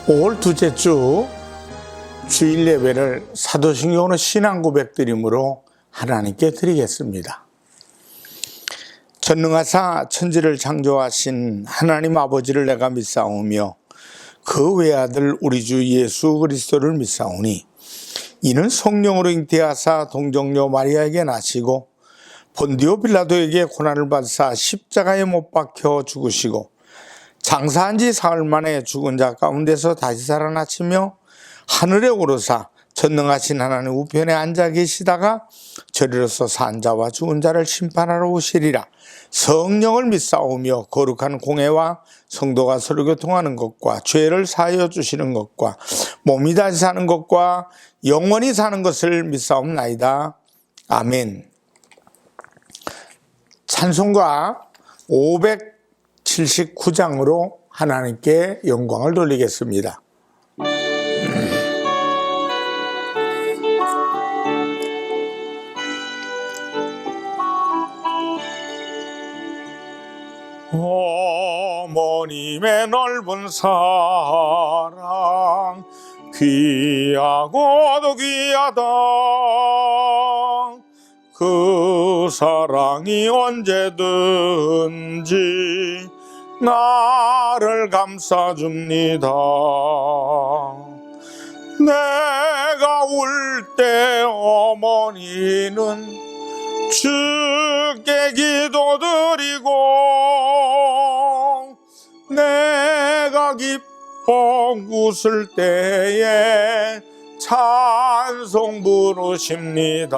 5월 둘째 주 주일 예배를 사도신경으로 신앙 고백 드림으로 하나님께 드리겠습니다. 전능하사 천지를 창조하신 하나님 아버지를 내가 믿사오며 그 외아들 우리 주 예수 그리스도를 믿사오니 이는 성령으로 잉태하사 동정녀 마리아에게 나시고 본디오 빌라도에게 고난을 받으사 십자가에 못 박혀 죽으시고 장사한 지 사흘 만에 죽은 자 가운데서 다시 살아나시며 하늘에 오르사 전능하신 하나님 우편에 앉아 계시다가 저리로서 산 자와 죽은 자를 심판하러 오시리라. 성령을 믿사오며 거룩한 공회와 성도가 서로 교통하는 것과 죄를 사하여 주시는 것과 몸이 다시 사는 것과 영원히 사는 것을 믿사옵나이다. 아멘. 찬송가 579장으로 하나님께 영광을 돌리겠습니다. 어머님의 넓은 사랑 귀하고도 귀하다. 그 사랑이 언제든지 나를 감싸줍니다. 내가 울 때 어머니는 주께 기도드리고 내가 기뻐 웃을 때에 찬송 부르십니다.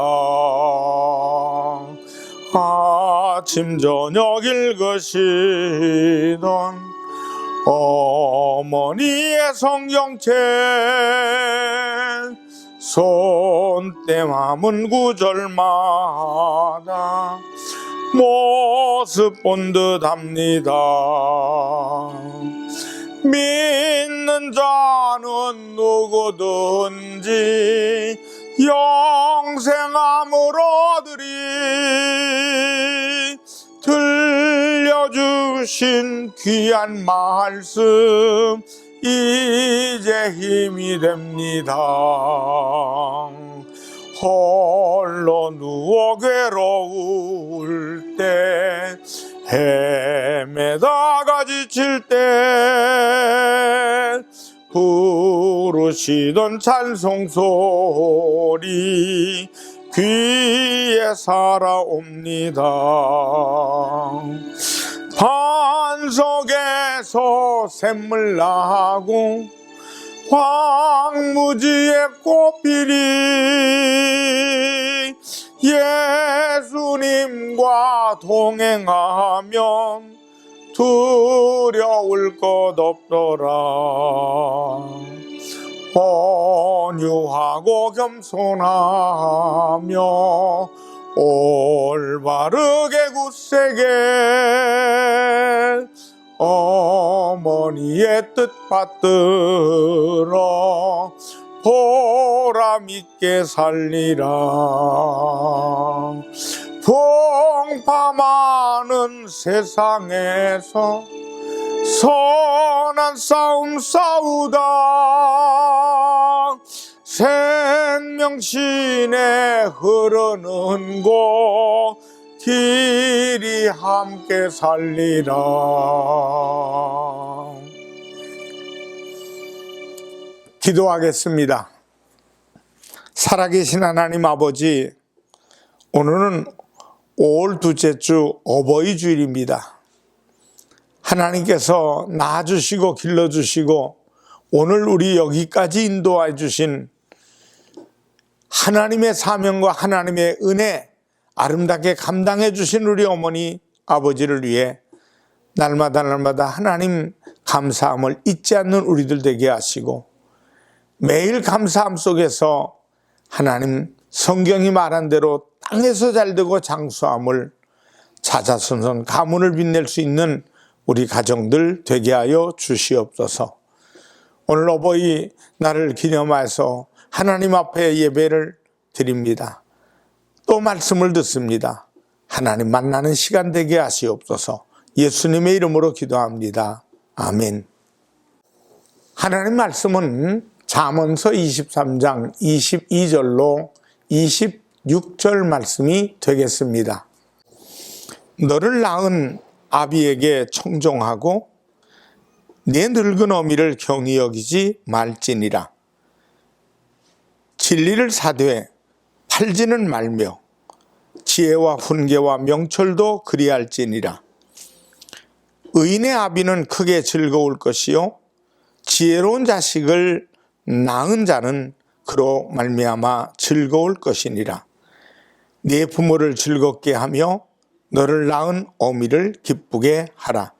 아침 저녁 읽으시던 어머니의 성경책 손땜함은 구절마다 모습 본 듯합니다. 믿는 자는 누구든지 영생함을 얻으리. 들려주신 귀한 말씀 이제 힘이 됩니다. 홀로 누워 괴로울 때 헤매다가 지칠 때 부르시던 찬송 소리 귀에 살아옵니다. 반석에서 샘물 나고 황무지에 꽃피리 예수님과 동행하면 두려울 것 없더라. 온유하고 겸손하며 올바르게 굳세게 어머니의 뜻 받들어 보람 있게 살리라. 풍파많은 세상에서 선한 싸움 싸우다 생명신에 흐르는 곳 길이 함께 살리라. 기도하겠습니다. 살아계신 하나님 아버지, 오늘은 5월 둘째 주 어버이 주일입니다. 하나님께서 낳아주시고 길러주시고 오늘 우리 여기까지 인도해 주신 하나님의 사명과 하나님의 은혜 아름답게 감당해 주신 우리 어머니 아버지를 위해 날마다 하나님 감사함을 잊지 않는 우리들 되게 하시고 매일 감사함 속에서 하나님 성경이 말한 대로 땅에서 잘되고 장수함을 자자손손 가문을 빛낼 수 있는 우리 가정들 되게 하여 주시옵소서. 오늘 어버이 날을 기념해서 하나님 앞에 예배를 드립니다. 또 말씀을 듣습니다. 하나님 만나는 시간 되게 하시옵소서. 예수님의 이름으로 기도합니다. 아멘. 하나님 말씀은 잠언서 23장 22절로 26절 말씀이 되겠습니다. 너를 낳은 아비에게 청종하고 내 늙은 어미를 경히 여기지 말지니라. 진리를 사되 팔지는 말며 지혜와 훈계와 명철도 그리할지니라. 의인의 아비는 크게 즐거울 것이요 지혜로운 자식을 낳은 자는 그로 말미암아 즐거울 것이니라. 네 부모를 즐겁게 하며 너를 낳은 어미를 기쁘게 하라.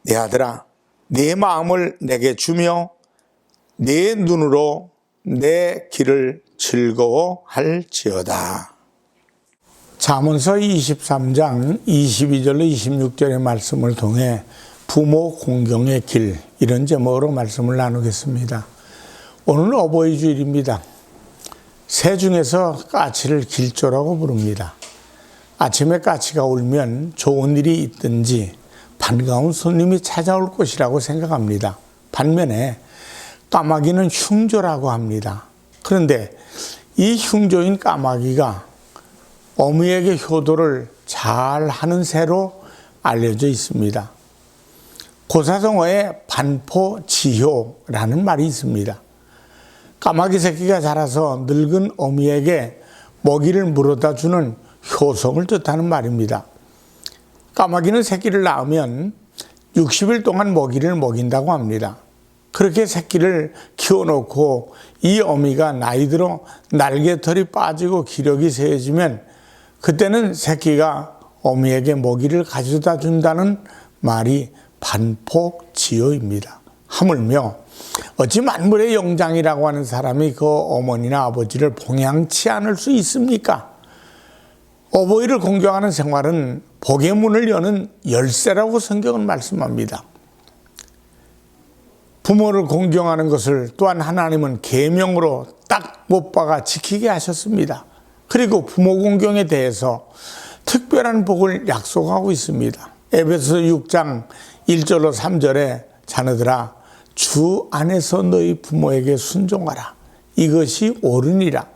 내 아들아, 내 마음을 내게 주며 내 눈으로 내 길을 즐거워할지어다. 잠언서 23장 22절로 26절의 말씀을 통해 부모 공경의 길, 이런 제목으로 말씀을 나누겠습니다. 오늘 어버이 주일입니다. 새 중에서 까치를 길조라고 부릅니다. 아침에 까치가 울면 좋은 일이 있든지 반가운 손님이 찾아올 것이라고 생각합니다. 반면에 까마귀는 흉조라고 합니다. 그런데 이 흉조인 까마귀가 어미에게 효도를 잘 하는 새로 알려져 있습니다. 고사성어에 반포지효라는 말이 있습니다. 까마귀 새끼가 자라서 늙은 어미에게 먹이를 물어다 주는 효성을 뜻하는 말입니다. 까마귀는 새끼를 낳으면 60일 동안 먹이를 먹인다고 합니다. 그렇게 새끼를 키워놓고 이 어미가 나이 들어 날개털이 빠지고 기력이 세어지면 그때는 새끼가 어미에게 먹이를 가져다 준다는 말이 반포지효입니다. 하물며 어찌 만물의 영장이라고 하는 사람이 그 어머니나 아버지를 봉양치 않을 수 있습니까? 어버이를 공경하는 생활은 복의 문을 여는 열쇠라고 성경은 말씀합니다. 부모를 공경하는 것을 또한 하나님은 계명으로 딱 못 박아 지키게 하셨습니다. 그리고 부모 공경에 대해서 특별한 복을 약속하고 있습니다. 에베소 6장 1절로 3절에 자녀들아 주 안에서 너희 부모에게 순종하라. 이것이 옳으니라.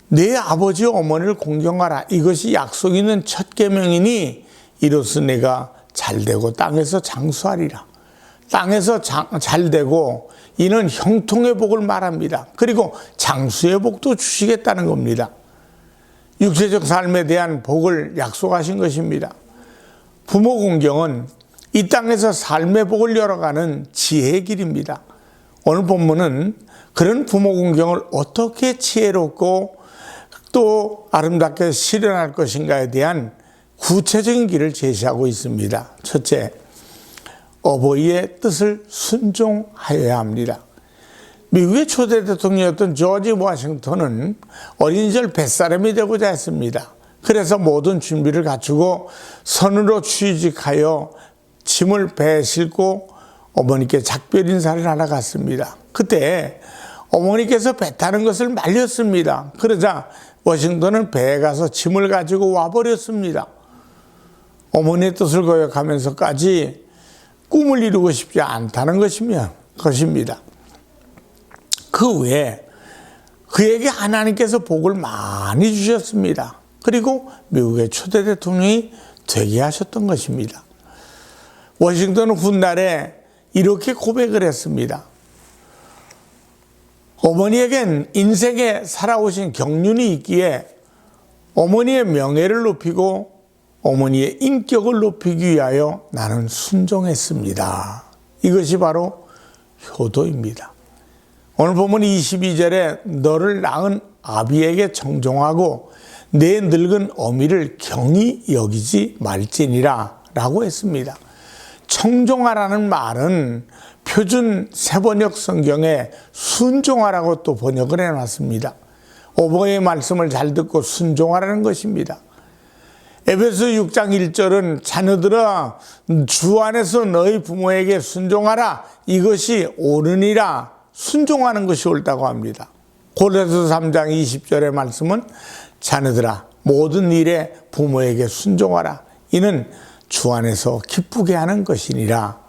내 아버지 어머니를 공경하라. 이것이 약속 있는 첫 계명이니 이로써 내가 잘되고 땅에서 장수하리라. 땅에서 잘되고 이는 형통의 복을 말합니다. 그리고 장수의 복도 주시겠다는 겁니다. 육체적 삶에 대한 복을 약속하신 것입니다. 부모 공경은 이 땅에서 삶의 복을 열어가는 지혜의 길입니다. 오늘 본문은 그런 부모 공경을 어떻게 지혜롭고 또 아름답게 실현할 것인가에 대한 구체적인 길을 제시하고 있습니다. 첫째, 어버이의 뜻을 순종하여야 합니다. 미국의 초대 대통령이었던 조지 워싱턴은 어린 시절 뱃사람이 되고자 했습니다. 그래서 모든 준비를 갖추고 선으로 취직하여 짐을 배에 싣고 어머니께 작별 인사를 하러 갔습니다. 그때 어머니께서 배 타는 것을 말렸습니다. 그러자 워싱턴은 배에 가서 짐을 가지고 와버렸습니다. 어머니의 뜻을 거역하면서까지 꿈을 이루고 싶지 않다는 것입니다. 그 후에 그에게 하나님께서 복을 많이 주셨습니다. 그리고 미국의 초대 대통령이 되게 하셨던 것입니다. 워싱턴은 훗날에 이렇게 고백을 했습니다. 어머니에겐 인생에 살아오신 경륜이 있기에 어머니의 명예를 높이고 어머니의 인격을 높이기 위하여 나는 순종했습니다. 이것이 바로 효도입니다. 오늘 보면 22절에 너를 낳은 아비에게 청종하고 내 늙은 어미를 경히 여기지 말지니라 라고 했습니다. 청종하라는 말은 표준 세번역 성경에 순종하라고 또 번역을 해놨습니다. 어버이의 말씀을 잘 듣고 순종하라는 것입니다. 에베소 6장 1절은 자녀들아 주 안에서 너희 부모에게 순종하라. 이것이 옳으니라. 순종하는 것이 옳다고 합니다. 고린도서 3장 20절의 말씀은 자녀들아 모든 일에 부모에게 순종하라. 이는 주 안에서 기쁘게 하는 것이니라.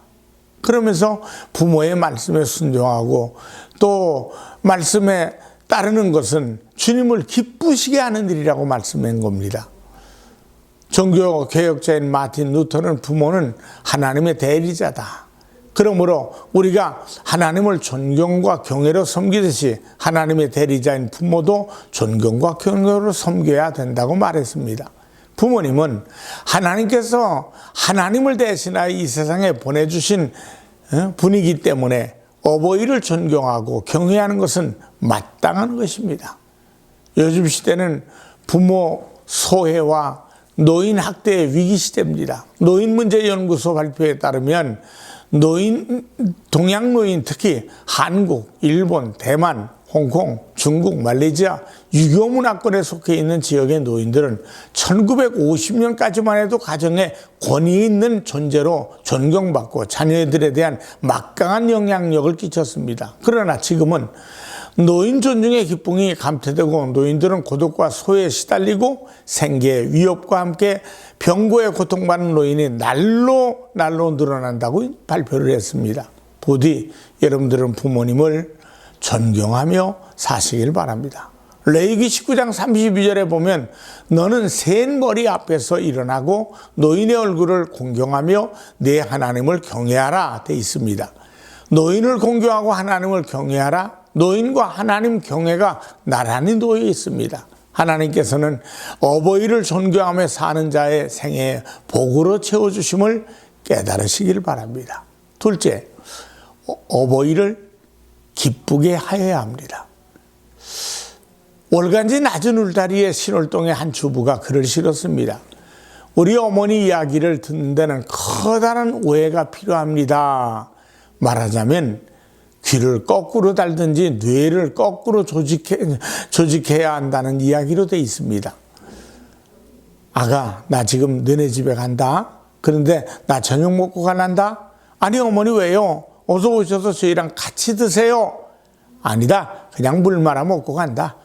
그러면서 부모의 말씀에 순종하고 또 말씀에 따르는 것은 주님을 기쁘시게 하는 일이라고 말씀한 겁니다. 종교 개혁자인 마틴 루터는 부모는 하나님의 대리자다. 그러므로 우리가 하나님을 존경과 경외로 섬기듯이 하나님의 대리자인 부모도 존경과 경외로 섬겨야 된다고 말했습니다. 부모님은 하나님께서 하나님을 대신하여 이 세상에 보내주신 분이기 때문에 어버이를 존경하고 경외하는 것은 마땅한 것입니다. 요즘 시대는 부모 소외와 노인 학대의 위기 시대입니다. 노인문제연구소 발표에 따르면 동양 노인, 특히 한국, 일본, 대만, 홍콩, 중국, 말레이시아 유교 문화권에 속해 있는 지역의 노인들은 1950년까지만 해도 가정에 권위 있는 존재로 존경받고 자녀들에 대한 막강한 영향력을 끼쳤습니다. 그러나 지금은 노인 존중의 기쁨이 감퇴되고 노인들은 고독과 소외에 시달리고 생계의 위협과 함께 병고에 고통받는 노인이 날로 늘어난다고 발표를 했습니다. 부디 여러분들은 부모님을 존경하며 사시길 바랍니다. 레위기 19장 32절에 보면 너는 센 머리 앞에서 일어나고 노인의 얼굴을 공경하며 내 하나님을 경외하라 되어 있습니다. 노인을 공경하고 하나님을 경외하라. 노인과 하나님 경외가 나란히 놓여 있습니다. 하나님께서는 어버이를 존경하며 사는 자의 생애에 복으로 채워주심을 깨달으시길 바랍니다. 둘째, 어버이를 기쁘게 하여야 합니다. 월간지 낮은 울다리에 신월동의 한 주부가 글을 실었습니다. 우리 어머니 이야기를 듣는 데는 커다란 오해가 필요합니다. 말하자면 귀를 거꾸로 달든지 뇌를 거꾸로 조직해야 한다는 이야기로 되어 있습니다. 아가, 나 지금 너네 집에 간다. 그런데 나 저녁 먹고 가란다. 아니 어머니 왜요? 어서 오셔서 저희랑 같이 드세요. 아니다, 그냥 물 말아 먹고 간다.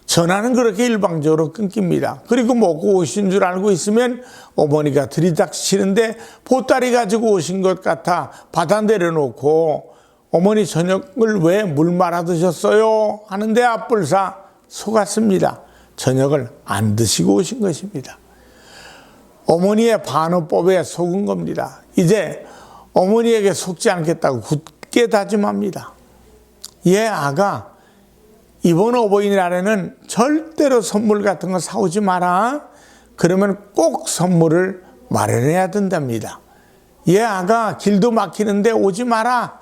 전화는 그렇게 일방적으로 끊깁니다. 그리고 먹고 오신 줄 알고 있으면 어머니가 들이닥치는데 보따리 가지고 오신 것 같아 받아 내려놓고 어머니 저녁을 왜 물 말아 드셨어요? 하는데 앞불사 속았습니다. 저녁을 안 드시고 오신 것입니다. 어머니의 반어법에 속은 겁니다. 이제 어머니에게 속지 않겠다고 굳게 다짐합니다. 예, 아가, 이번 어버이날에는 절대로 선물 같은 거 사오지 마라. 그러면 꼭 선물을 마련해야 된답니다. 예, 아가, 길도 막히는데 오지 마라.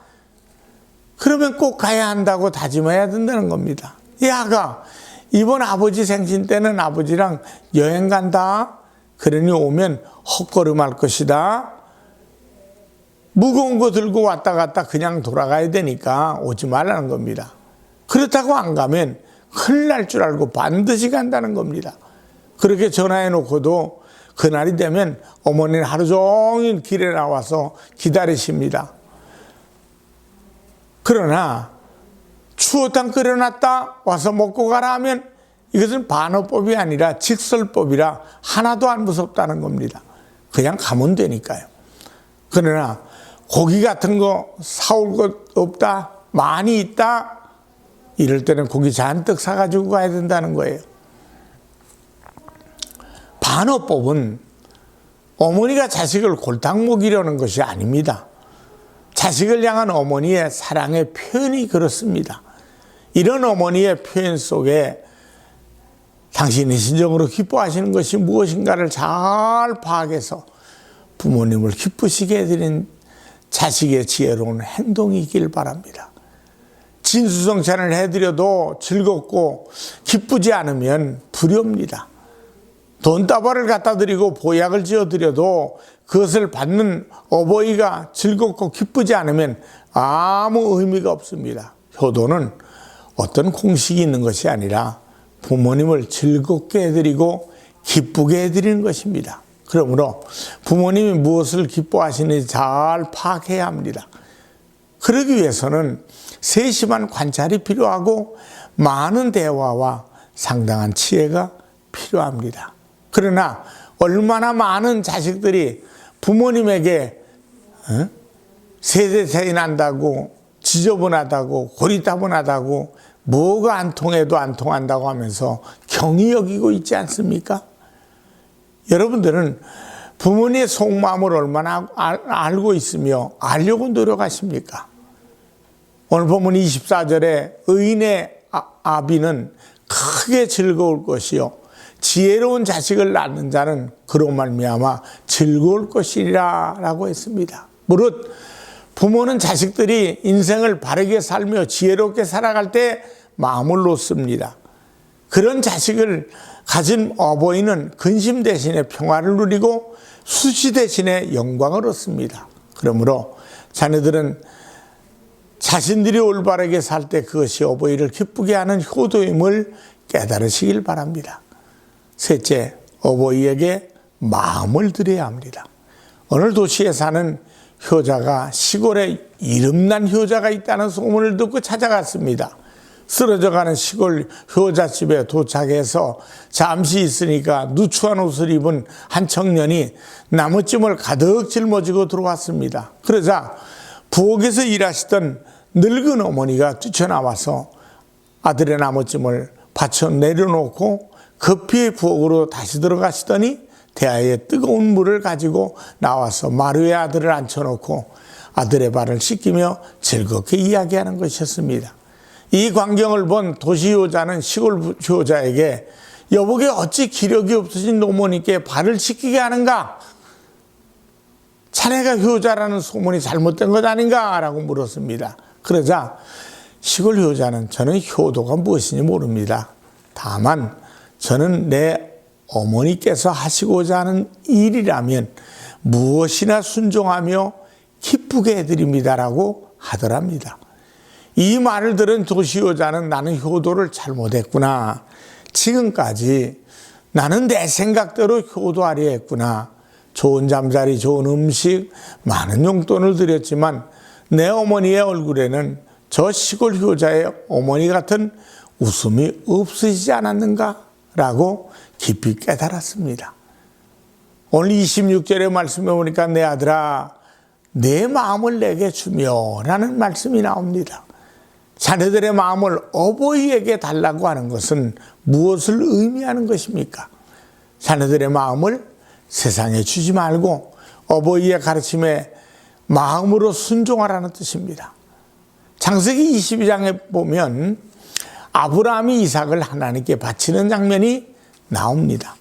그러면 꼭 가야 한다고 다짐해야 된다는 겁니다. 예, 아가, 이번 아버지 생신 때는 아버지랑 여행 간다. 그러니 오면 헛걸음할 것이다. 무거운 거 들고 왔다 갔다 그냥 돌아가야 되니까 오지 말라는 겁니다. 그렇다고 안 가면 큰일 날 줄 알고 반드시 간다는 겁니다. 그렇게 전화해 놓고도 그날이 되면 어머니는 하루 종일 길에 나와서 기다리십니다. 그러나 추어탕 끓여놨다 와서 먹고 가라 하면 이것은 반어법이 아니라 직설법이라 하나도 안 무섭다는 겁니다. 그냥 가면 되니까요. 그러나 고기 같은 거 사올 것 없다, 많이 있다, 이럴 때는 고기 잔뜩 사가지고 가야 된다는 거예요. 반어법은 어머니가 자식을 골탕 먹이려는 것이 아닙니다. 자식을 향한 어머니의 사랑의 표현이 그렇습니다. 이런 어머니의 표현 속에 당신이 진정으로 기뻐하시는 것이 무엇인가를 잘 파악해서 부모님을 기쁘시게 해드린 자식의 지혜로운 행동이길 바랍니다. 진수성찬을 해드려도 즐겁고 기쁘지 않으면 불효입니다. 돈다발을 갖다 드리고 보약을 지어드려도 그것을 받는 어버이가 즐겁고 기쁘지 않으면 아무 의미가 없습니다. 효도는 어떤 공식이 있는 것이 아니라 부모님을 즐겁게 해드리고 기쁘게 해드리는 것입니다. 그러므로 부모님이 무엇을 기뻐하시는지 잘 파악해야 합니다. 그러기 위해서는 세심한 관찰이 필요하고 많은 대화와 상당한 지혜가 필요합니다. 그러나 얼마나 많은 자식들이 부모님에게 세대 차이 난다고, 지저분하다고, 고리타분하다고, 뭐가 안 통해도 안 통한다고 하면서 경히 여기고 있지 않습니까? 여러분들은 부모님의 속마음을 얼마나 알고 있으며 알려고 노력하십니까? 오늘 본문 24절에 의인의 아비는 크게 즐거울 것이요 지혜로운 자식을 낳는 자는 그로 말미암아 즐거울 것이라 라고 했습니다. 무릇 부모는 자식들이 인생을 바르게 살며 지혜롭게 살아갈 때 마음을 놓습니다. 그런 자식을 가진 어버이는 근심 대신에 평화를 누리고 수치 대신에 영광을 얻습니다. 그러므로 자녀들은 자신들이 올바르게 살 때 그것이 어버이를 기쁘게 하는 효도임을 깨달으시길 바랍니다. 셋째, 어버이에게 마음을 드려야 합니다. 어느 도시에 사는 효자가 시골에 이름난 효자가 있다는 소문을 듣고 찾아갔습니다. 쓰러져가는 시골 효자집에 도착해서 잠시 있으니까 누추한 옷을 입은 한 청년이 나무찜을 가득 짊어지고 들어왔습니다. 그러자 부엌에서 일하시던 늙은 어머니가 뛰쳐나와서 아들의 나무찜을 받쳐 내려놓고 급히 부엌으로 다시 들어가시더니 대야에 뜨거운 물을 가지고 나와서 마루에 아들을 앉혀놓고 아들의 발을 씻기며 즐겁게 이야기하는 것이었습니다. 이 광경을 본 도시 효자는 시골 효자에게 여보게 어찌 기력이 없으신 노모님께 발을 씻기게 하는가? 자네가 효자라는 소문이 잘못된 것 아닌가? 라고 물었습니다. 그러자 시골 효자는 저는 효도가 무엇인지 모릅니다. 다만 저는 내 어머니께서 하시고자 하는 일이라면 무엇이나 순종하며 기쁘게 해드립니다라고 하더랍니다. 이 말을 들은 도시효자는 나는 효도를 잘못했구나. 지금까지 나는 내 생각대로 효도하려 했구나. 좋은 잠자리, 좋은 음식, 많은 용돈을 드렸지만 내 어머니의 얼굴에는 저 시골 효자의 어머니 같은 웃음이 없으시지 않았는가? 라고 깊이 깨달았습니다. 오늘 26절의 말씀에 보니까 내 아들아 내 마음을 내게 주며 라는 말씀이 나옵니다. 자녀들의 마음을 어버이에게 달라고 하는 것은 무엇을 의미하는 것입니까? 자녀들의 마음을 세상에 주지 말고 어버이의 가르침에 마음으로 순종하라는 뜻입니다. 창세기 22장에 보면 아브라함이 이삭을 하나님께 바치는 장면이 나옵니다.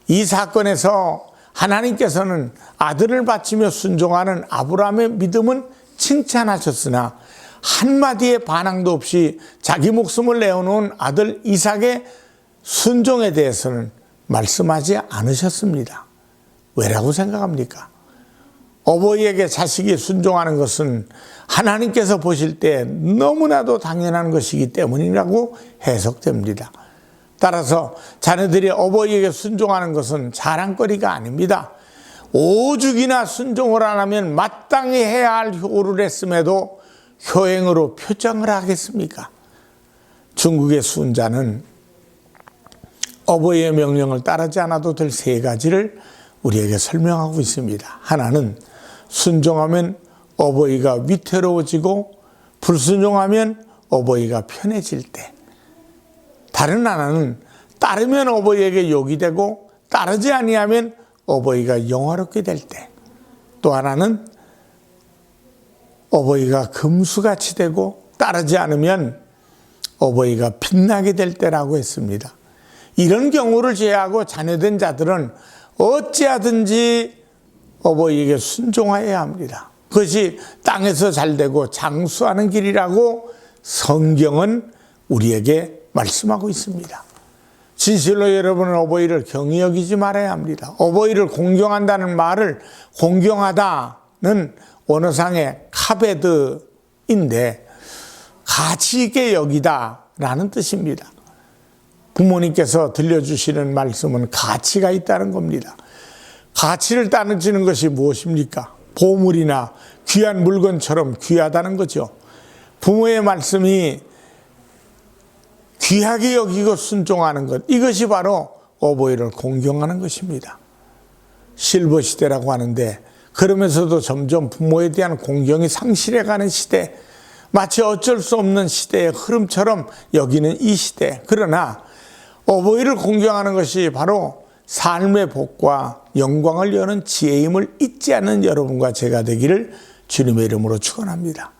이 사건에서 하나님께서는 아들을 바치며 순종하는 아브라함의 믿음은 칭찬하셨으나 한마디의 반항도 없이 자기 목숨을 내어놓은 아들 이삭의 순종에 대해서는 말씀하지 않으셨습니다. 왜라고 생각합니까? 어버이에게 자식이 순종하는 것은 하나님께서 보실 때 너무나도 당연한 것이기 때문이라고 해석됩니다. 따라서 자녀들이 어버이에게 순종하는 것은 자랑거리가 아닙니다. 오죽이나 순종을 안 하면 마땅히 해야 할 효를 했음에도 효행으로 표정을 하겠습니까? 중국의 순자는 어버이의 명령을 따르지 않아도 될 세 가지를 우리에게 설명하고 있습니다. 하나는 순종하면 어버이가 위태로워지고 불순종하면 어버이가 편해질 때. 다른 하나는 따르면 어버이에게 욕이 되고 따르지 아니하면 어버이가 영화롭게 될 때. 또 하나는 어버이가 금수같이 되고 따르지 않으면 어버이가 빛나게 될 때라고 했습니다. 이런 경우를 제외하고 자녀된 자들은 어찌하든지 어버이에게 순종하여야 합니다. 그것이 땅에서 잘되고 장수하는 길이라고 성경은 우리에게 말씀하고 있습니다. 진실로 여러분은 어버이를 경히 여기지 말아야 합니다. 어버이를 공경한다는 말을 공경하다는 원어상의 카베드인데 가치 있게 여기다라는 뜻입니다. 부모님께서 들려주시는 말씀은 가치가 있다는 겁니다. 가치를 따지는 것이 무엇입니까? 보물이나 귀한 물건처럼 귀하다는 거죠. 부모의 말씀이 귀하게 여기고 순종하는 것, 이것이 바로 어버이를 공경하는 것입니다. 실버시대라고 하는데 그러면서도 점점 부모에 대한 공경이 상실해가는 시대, 마치 어쩔 수 없는 시대의 흐름처럼 여기는 이 시대. 그러나 어버이를 공경하는 것이 바로 삶의 복과 영광을 여는 지혜임을 잊지 않는 여러분과 제가 되기를 주님의 이름으로 축원합니다.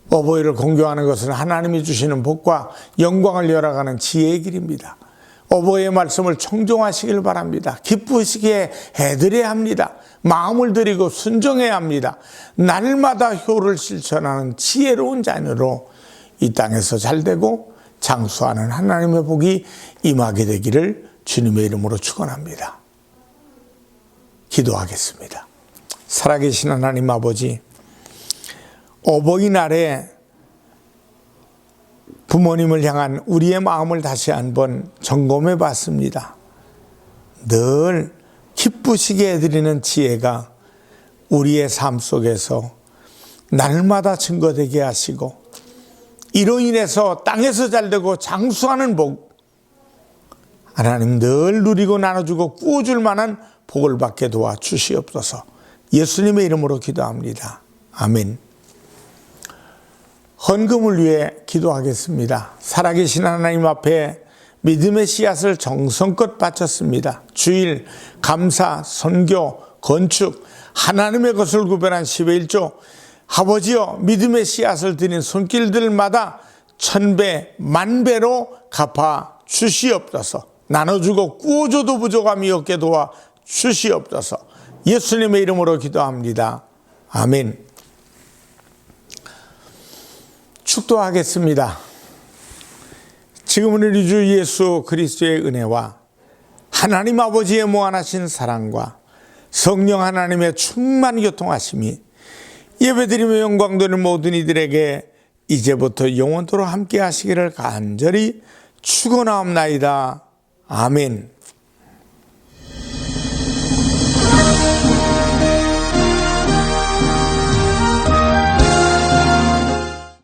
어버이를 공경하는 것은 하나님이 주시는 복과 영광을 열어가는 지혜의 길입니다. 어버이의 말씀을 청종하시길 바랍니다. 기쁘시게 해드려야 합니다. 마음을 드리고 순종해야 합니다. 날마다 효를 실천하는 지혜로운 자녀로 이 땅에서 잘되고 장수하는 하나님의 복이 임하게 되기를 주님의 이름으로 축원합니다. 기도하겠습니다. 살아계신 하나님 아버지, 어버이날에 부모님을 향한 우리의 마음을 다시 한번 점검해 봤습니다. 늘 기쁘시게 해드리는 지혜가 우리의 삶 속에서 날마다 증거되게 하시고 이로 인해서 땅에서 잘되고 장수하는 복, 하나님 늘 누리고 나눠주고 꾸어줄 만한 복을 받게 도와주시옵소서. 예수님의 이름으로 기도합니다. 아멘. 헌금을 위해 기도하겠습니다. 살아계신 하나님 앞에 믿음의 씨앗을 정성껏 바쳤습니다. 주일, 감사, 선교, 건축, 하나님의 것을 구별한 10의 1조, 아버지여 믿음의 씨앗을 드린 손길들마다 1000배, 10,000배로 갚아 주시옵소서. 나눠주고 꾸어줘도 부족함이 없게 도와 주시옵소서. 예수님의 이름으로 기도합니다. 아멘. 축도하겠습니다. 지금은 우리 주 예수 그리스도의 은혜와 하나님 아버지의 무한하신 사랑과 성령 하나님의 충만 교통하심이 예배드리며 영광되는 모든 이들에게 이제부터 영원토록 함께 하시기를 간절히 축원하옵나이다. 아멘.